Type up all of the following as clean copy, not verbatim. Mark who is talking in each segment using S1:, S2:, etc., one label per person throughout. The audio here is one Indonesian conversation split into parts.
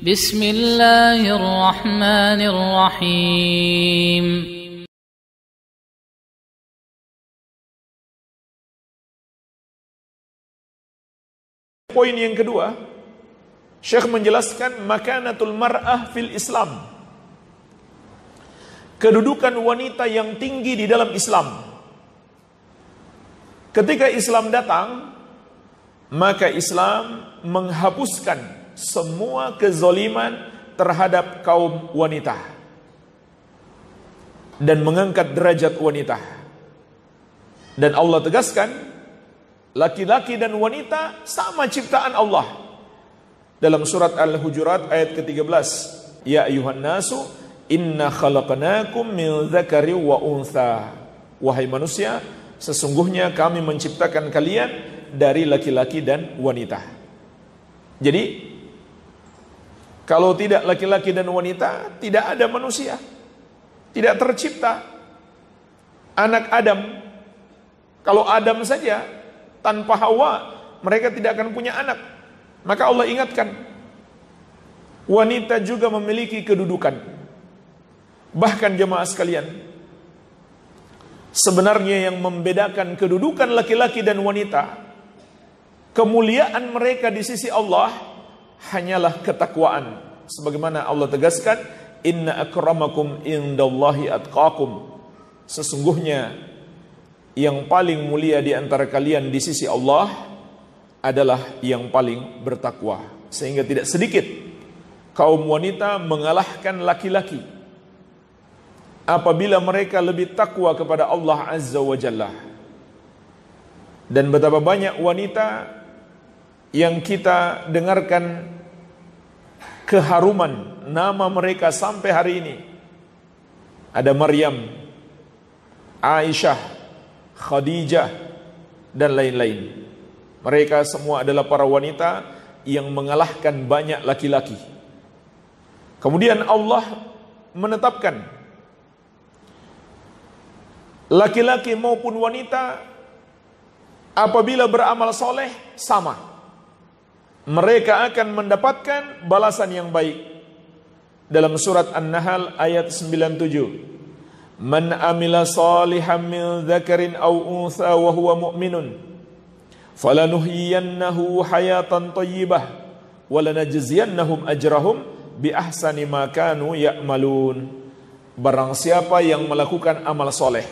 S1: بسم الله الرحمن الرحيم
S2: Poin yang kedua, Syekh menjelaskan makanatul mar'ah fil Islam. Kedudukan wanita yang tinggi di dalam Islam. Ketika Islam datang, maka Islam menghapuskan semua kezaliman terhadap kaum wanita dan mengangkat derajat wanita. Dan Allah tegaskan, laki-laki dan wanita sama ciptaan Allah. Dalam surat Al-Hujurat ayat ke-13, Ya ayuhan nasu, inna khalaqnakum min dzakari wa untha. Wahai manusia, sesungguhnya kami menciptakan kalian dari laki-laki dan wanita. Jadi, kalau tidak laki-laki dan wanita, tidak ada manusia. Tidak tercipta anak Adam. Kalau Adam saja tanpa Hawa, mereka tidak akan punya anak. Maka Allah ingatkan, wanita juga memiliki kedudukan. Bahkan jemaah sekalian, sebenarnya yang membedakan kedudukan laki-laki dan wanita, kemuliaan mereka di sisi Allah, hanyalah ketakwaan. Sebagaimana Allah tegaskan, Inna akramakum indallahi atqakum. Sesungguhnya yang paling mulia di antara kalian di sisi Allah adalah yang paling bertakwa. Sehingga tidak sedikit kaum wanita mengalahkan laki-laki apabila mereka lebih takwa kepada Allah Azza wa Jalla. Dan betapa banyak wanita yang kita dengarkan keharuman nama mereka sampai hari ini. Ada Maryam, Aisyah, Khadijah, dan lain-lain. Mereka semua adalah para wanita yang mengalahkan banyak laki-laki. Kemudian Allah menetapkan laki-laki maupun wanita apabila beramal soleh sama, mereka akan mendapatkan balasan yang baik. Dalam surat An-Nahl ayat 97, Man amila salihan min dzakarin aw untha wa huwa mu'minun falanuhyiyannahu hayatan thayyibah wa lanajziyannahum ajrahum bi ahsani ma kanu ya'malun. Barang siapa yang melakukan amal soleh,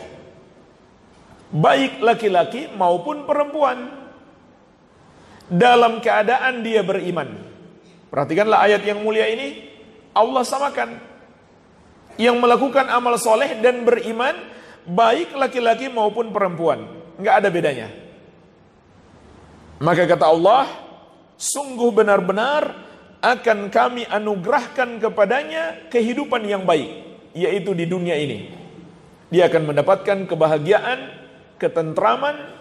S2: baik laki-laki maupun perempuan, dalam keadaan dia beriman. Perhatikanlah ayat yang mulia ini, Allah samakan yang melakukan amal soleh dan beriman, baik laki-laki maupun perempuan, nggak ada bedanya. Maka kata Allah, sungguh benar-benar akan kami anugerahkan kepadanya kehidupan yang baik, yaitu di dunia ini. Dia akan mendapatkan kebahagiaan, ketentraman,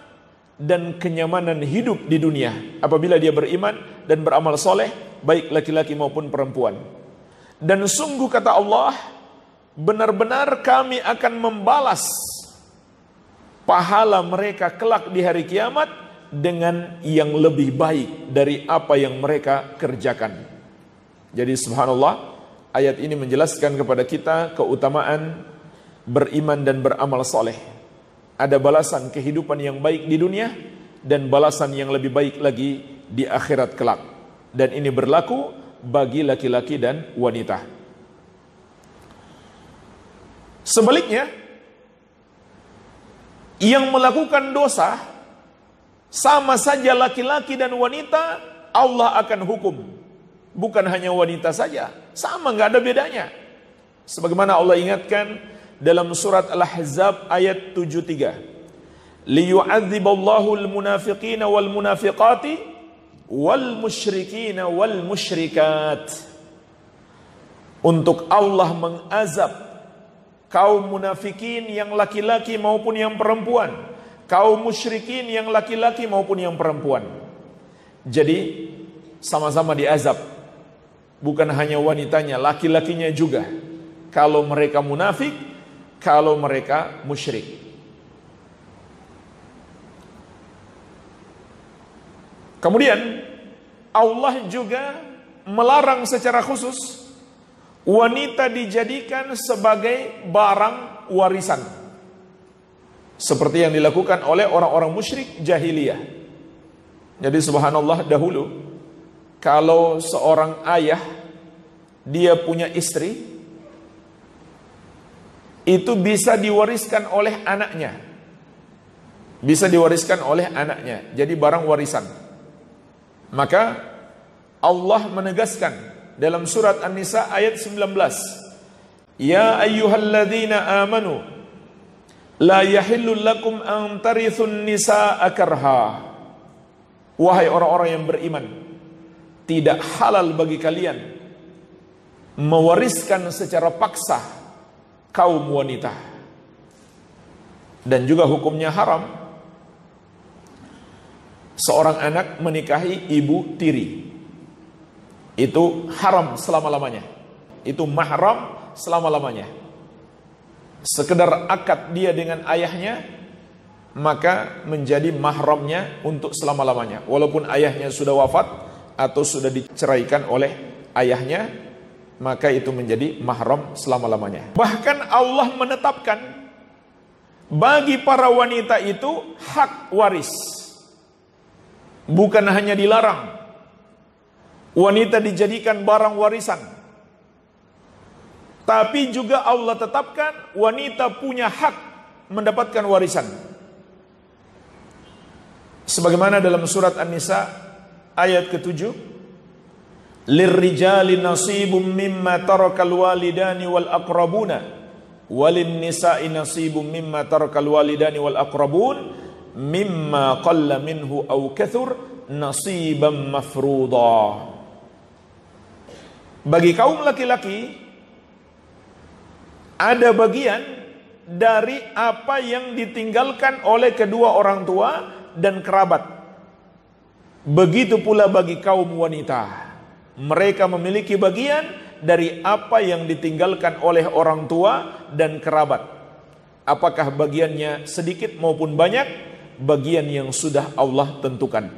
S2: dan kenyamanan hidup di dunia apabila dia beriman dan beramal soleh, baik laki-laki maupun perempuan. Dan sungguh kata Allah, benar-benar kami akan membalas pahala mereka kelak di hari kiamat dengan yang lebih baik dari apa yang mereka kerjakan. Jadi subhanallah, ayat ini menjelaskan kepada kita keutamaan beriman dan beramal soleh. Ada balasan kehidupan yang baik di dunia dan balasan yang lebih baik lagi di akhirat kelak. Dan ini berlaku bagi laki-laki dan wanita. Sebaliknya, yang melakukan dosa sama saja laki-laki dan wanita, Allah akan hukum. Bukan hanya wanita saja, sama, nggak ada bedanya. Sebagaimana Allah ingatkan dalam surat Al-Ahzab ayat 73, liyu'adziballahu al-munafiqina wal munafiqati wal musyrikina wal musyrikat. Untuk Allah mengazab kaum munafikin yang laki-laki maupun yang perempuan, kaum musyrikin yang laki-laki maupun yang perempuan. Jadi sama-sama diazab. Bukan hanya wanitanya, laki-lakinya juga. Kalau mereka munafik, kalau mereka musyrik. Kemudian Allah juga melarang secara khusus wanita dijadikan sebagai barang warisan, seperti yang dilakukan oleh orang-orang musyrik jahiliyah. Jadi subhanallah, dahulu kalau seorang ayah dia punya istri, itu bisa diwariskan oleh anaknya. Bisa diwariskan oleh anaknya, jadi barang warisan. Maka Allah menegaskan dalam surat An-Nisa ayat 19, Ya ayyuhalladzina amanu la yahillu lakum an tarithun nisaa karha. Wahai orang-orang yang beriman, tidak halal bagi kalian mewariskan secara paksa kaum wanita. Dan juga hukumnya haram seorang anak menikahi ibu tiri. Itu haram selama-lamanya. Itu mahram selama-lamanya. Sekedar akad dia dengan ayahnya, maka menjadi mahramnya untuk selama-lamanya. Walaupun ayahnya sudah wafat atau sudah diceraikan oleh ayahnya, maka itu menjadi mahram selama-lamanya. Bahkan Allah menetapkan bagi para wanita itu hak waris. Bukan hanya dilarang wanita dijadikan barang warisan, tapi juga Allah tetapkan wanita punya hak mendapatkan warisan. Sebagaimana dalam surat An-Nisa ayat ke-7, Lirrijali nasibum mimma tarakal walidani wal aqrabuna walin nisa'i nasibum mimma tarakal walidani wal aqrabun mimma qalla minhu aw kathur nasiban mafruḍa. Bagi kaum laki-laki ada bagian dari apa yang ditinggalkan oleh kedua orang tua dan kerabat. Begitu pula bagi kaum wanita, mereka memiliki bagian dari apa yang ditinggalkan oleh orang tua dan kerabat. Apakah bagiannya sedikit maupun banyak, bagian yang sudah Allah tentukan.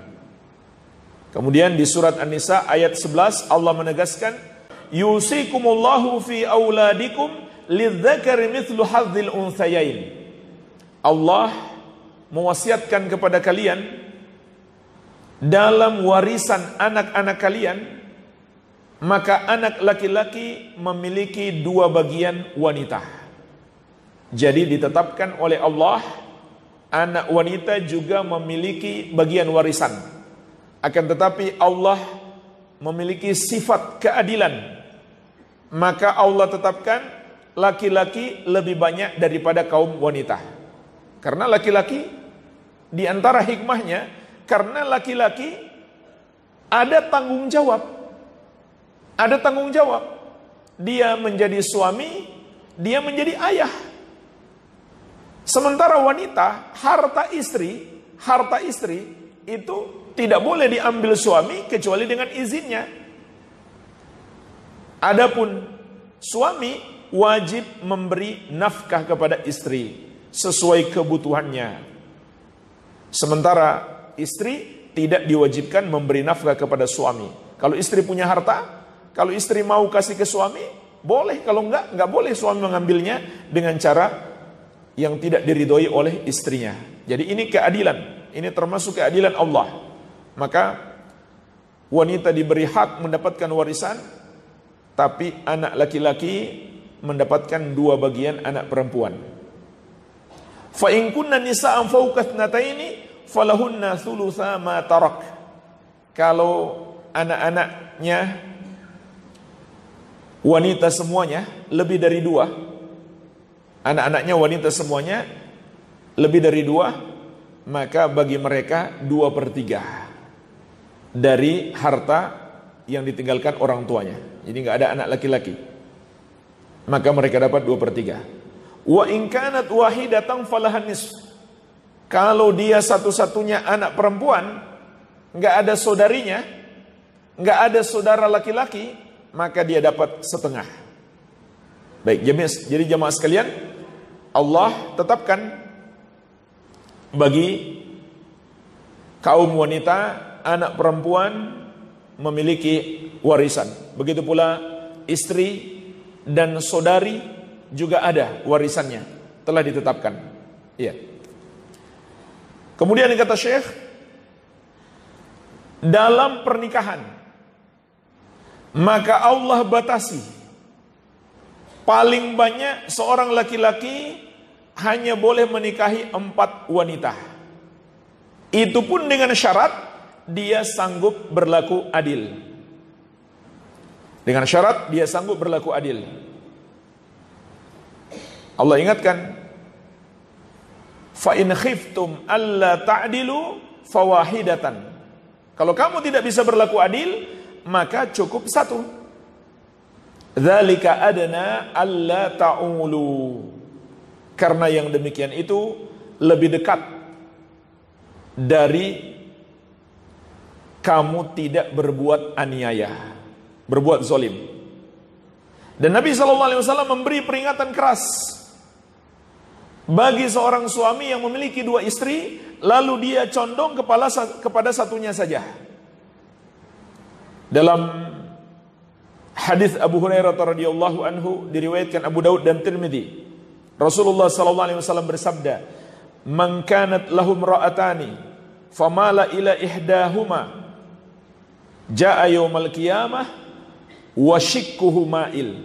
S2: Kemudian di surat An-Nisa ayat 11 Allah menegaskan, Yusikumullahu fi auladikum lidzakari mithlu hadzil unthayain. Allah mewasiatkan kepada kalian dalam warisan anak-anak kalian, maka anak laki-laki memiliki 2 bagian wanita. Jadi ditetapkan oleh Allah, anak wanita juga memiliki bagian warisan. Akan tetapi Allah memiliki sifat keadilan, maka Allah tetapkan laki-laki lebih banyak daripada kaum wanita. Karena laki-laki, di antara hikmahnya, karena laki-laki ada tanggung jawab. Ada tanggung jawab. Dia menjadi suami, dia menjadi ayah. Sementara wanita, harta istri itu tidak boleh diambil suami kecuali dengan izinnya. Adapun suami wajib memberi nafkah kepada istri sesuai kebutuhannya. Sementara istri tidak diwajibkan memberi nafkah kepada suami. Kalau istri punya harta, kalau istri mau kasih ke suami, boleh. Kalau enggak boleh suami mengambilnya dengan cara yang tidak diridhoi oleh istrinya. Jadi ini keadilan, ini termasuk keadilan Allah. Maka wanita diberi hak mendapatkan warisan, tapi anak laki-laki mendapatkan 2 bagian anak perempuan. Fa in kunna nisa'an fawqa thnataini falahunna thulutsa ma tarak. Kalau anak-anaknya wanita semuanya lebih dari 2, anak-anaknya wanita semuanya lebih dari 2, maka bagi mereka 2/3 dari harta yang ditinggalkan orang tuanya. Jadi nggak ada anak laki-laki, maka mereka dapat 2/3. Wa in kanat wahidatan falahan nisf. Kalau dia satu-satunya anak perempuan, nggak ada saudarinya, nggak ada saudara laki-laki, maka dia dapat setengah. Baik, jadi jemaah sekalian, Allah tetapkan bagi kaum wanita, anak perempuan memiliki warisan. Begitu pula istri dan saudari juga ada warisannya, telah ditetapkan. Iya. Kemudian kata Syekh, dalam pernikahan maka Allah batasi paling banyak seorang laki-laki hanya boleh menikahi 4 wanita. Itu pun dengan syarat dia sanggup berlaku adil. Dengan syarat dia sanggup berlaku adil. Allah ingatkan, fa in khiftum alla ta'dilu fawahidatan. Kalau kamu tidak bisa berlaku adil, maka cukup 1. Dzalika adna alla ta'ulu. Karena yang demikian itu lebih dekat dari kamu tidak berbuat aniaya, berbuat zalim. Dan Nabi SAW memberi peringatan keras bagi seorang suami yang memiliki 2 istri, lalu dia condong kepada satunya saja. Dalam hadis Abu Hurairah radhiyallahu anhu diriwayatkan Abu Daud dan Tirmidzi, Rasulullah SAW bersabda, "Man kanat lahum ra'atani famala ila ihdahuma jaa yaumal qiyamah wa shikkuhu ma'il."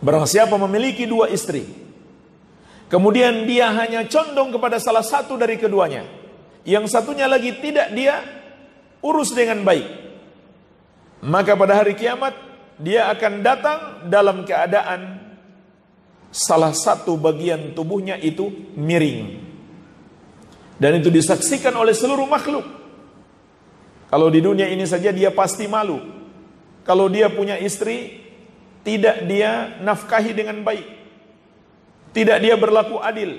S2: Barang siapa memiliki 2 istri, kemudian dia hanya condong kepada salah satu dari keduanya, yang satunya lagi tidak dia urus dengan baik, maka pada hari kiamat dia akan datang dalam keadaan salah satu bagian tubuhnya itu miring. Dan itu disaksikan oleh seluruh makhluk. Kalau di dunia ini saja dia pasti malu. Kalau dia punya istri, tidak dia nafkahi dengan baik, tidak dia berlaku adil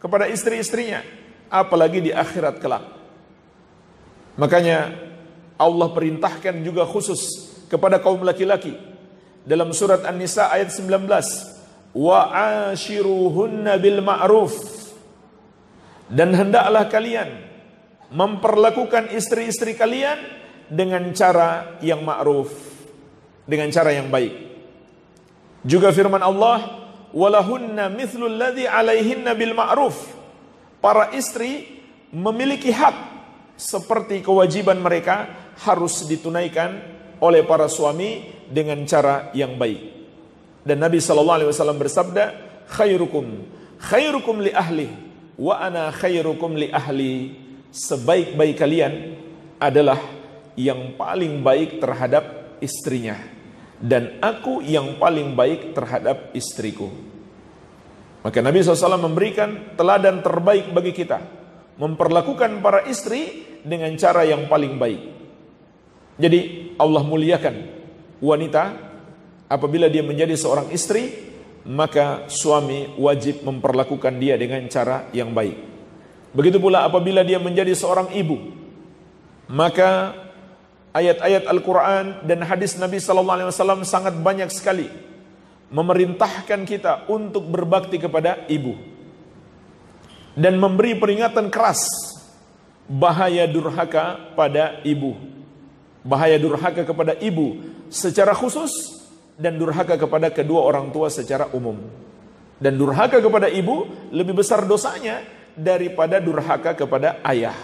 S2: kepada istri-istrinya, apalagi di akhirat kelak. Makanya Allah perintahkan juga khusus kepada kaum laki-laki dalam surat An-Nisa ayat 19, wa ashiruhunna bil ma'ruf, dan hendaklah kalian memperlakukan istri-istri kalian dengan cara yang ma'ruf, dengan cara yang baik. Juga firman Allah, walahunna mithlul ladzi alaihinna bil ma'ruf, para istri memiliki hak seperti kewajiban mereka harus ditunaikan oleh para suami dengan cara yang baik. Dan Nabi SAW bersabda, khairukum li ahli wa ana khairukum li ahli. Sebaik-baik kalian adalah yang paling baik terhadap istrinya, dan aku yang paling baik terhadap istriku. Maka Nabi SAW memberikan teladan terbaik bagi kita, memperlakukan para istri dengan cara yang paling baik. Jadi Allah muliakan wanita. Apabila dia menjadi seorang istri, maka suami wajib memperlakukan dia dengan cara yang baik. Begitu pula apabila dia menjadi seorang ibu, maka ayat-ayat Al-Quran dan hadis Nabi SAW sangat banyak sekali memerintahkan kita untuk berbakti kepada ibu dan memberi peringatan keras bahaya durhaka pada ibu, bahaya durhaka kepada ibu secara khusus, dan durhaka kepada kedua orang tua secara umum. Dan durhaka kepada ibu lebih besar dosanya daripada durhaka kepada ayah.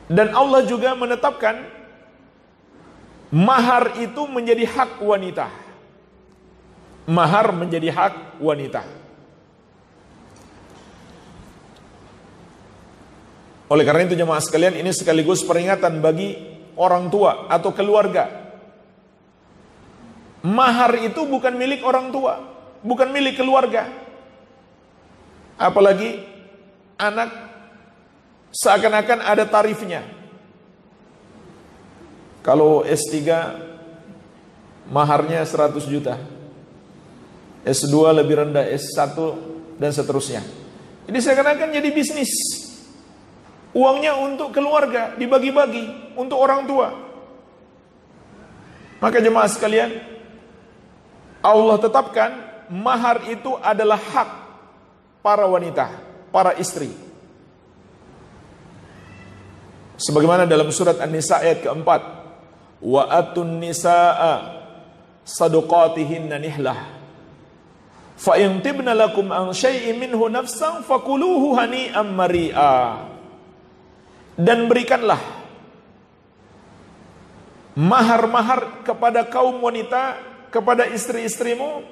S2: Dan Allah juga menetapkan mahar itu menjadi hak wanita. Mahar menjadi hak wanita. Oleh karena itu jemaah sekalian, ini sekaligus peringatan bagi orang tua atau keluarga. Mahar itu bukan milik orang tua, bukan milik keluarga. Apalagi anak seakan-akan ada tarifnya. Kalau S3 maharnya 100 juta, S2 lebih rendah, S1 dan seterusnya. Jadi seakan-akan jadi bisnis. Uangnya untuk keluarga dibagi-bagi untuk orang tua. Maka jemaah sekalian, Allah tetapkan mahar itu adalah hak para wanita, para istri. Sebagaimana dalam surat An-Nisa ayat keempat, wa atun nisaa sadaqatihinna nihlah fa in tibna lakum an syai'in minhu nafsan fakuluhu hani'an mari'a. Dan berikanlah mahar-mahar kepada kaum wanita, kepada istri-istrimu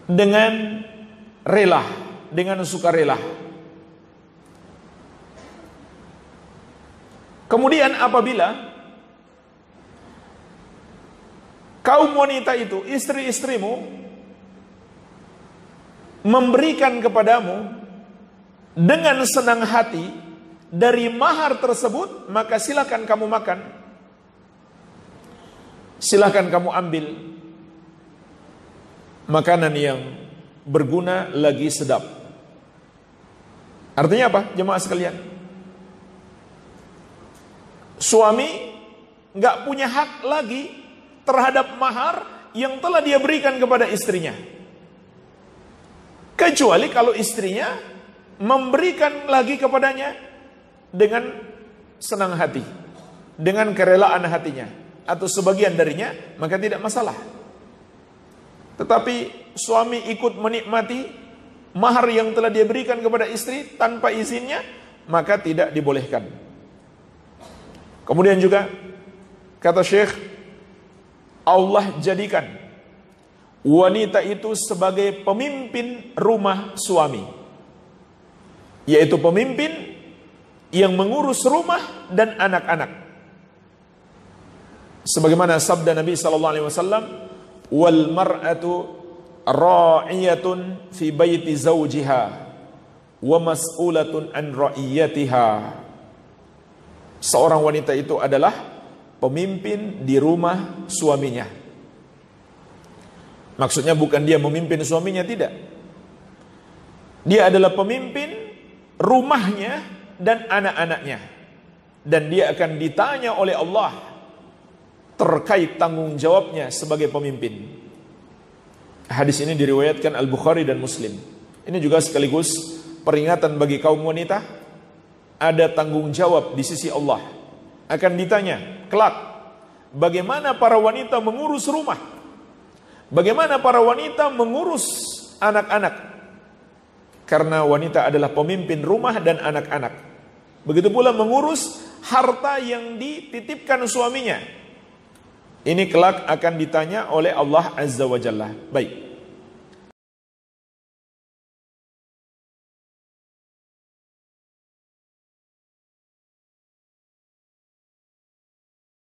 S2: dengan rela, dengan sukarela. Kemudian apabila kaum wanita itu, istri-istrimu, memberikan kepadamu dengan senang hati dari mahar tersebut, maka silakan kamu makan, silakan kamu ambil makanan yang berguna lagi sedap. Artinya apa, jemaah sekalian? Suami nggak punya hak lagi terhadap mahar yang telah dia berikan kepada istrinya, kecuali kalau istrinya memberikan lagi kepadanya dengan senang hati, dengan kerelaan hatinya, atau sebagian darinya, maka tidak masalah. Tetapi suami ikut menikmati mahar yang telah dia berikan kepada istri tanpa izinnya, maka tidak dibolehkan. Kemudian juga kata Syekh, Allah jadikan wanita itu sebagai pemimpin rumah suami, yaitu pemimpin yang mengurus rumah dan anak-anak. Sebagaimana sabda Nabi SAW, wal mar'atu ra'iyatun fi baiti zawjiha wa mas'ulatun an ra'iyatiha. Seorang wanita itu adalah pemimpin di rumah suaminya. Maksudnya bukan dia memimpin suaminya, tidak. Dia adalah pemimpin rumahnya dan anak-anaknya. Dan dia akan ditanya oleh Allah terkait tanggung jawabnya sebagai pemimpin. Hadis ini diriwayatkan Al-Bukhari dan Muslim. Ini juga sekaligus peringatan bagi kaum wanita. Ada tanggung jawab di sisi Allah. Akan ditanya kelak, bagaimana para wanita mengurus rumah, bagaimana para wanita mengurus anak-anak. Karena wanita adalah pemimpin rumah dan anak-anak. Begitu pula mengurus harta yang dititipkan suaminya. Ini kelak akan ditanya oleh Allah Azza wa Jalla. Baik.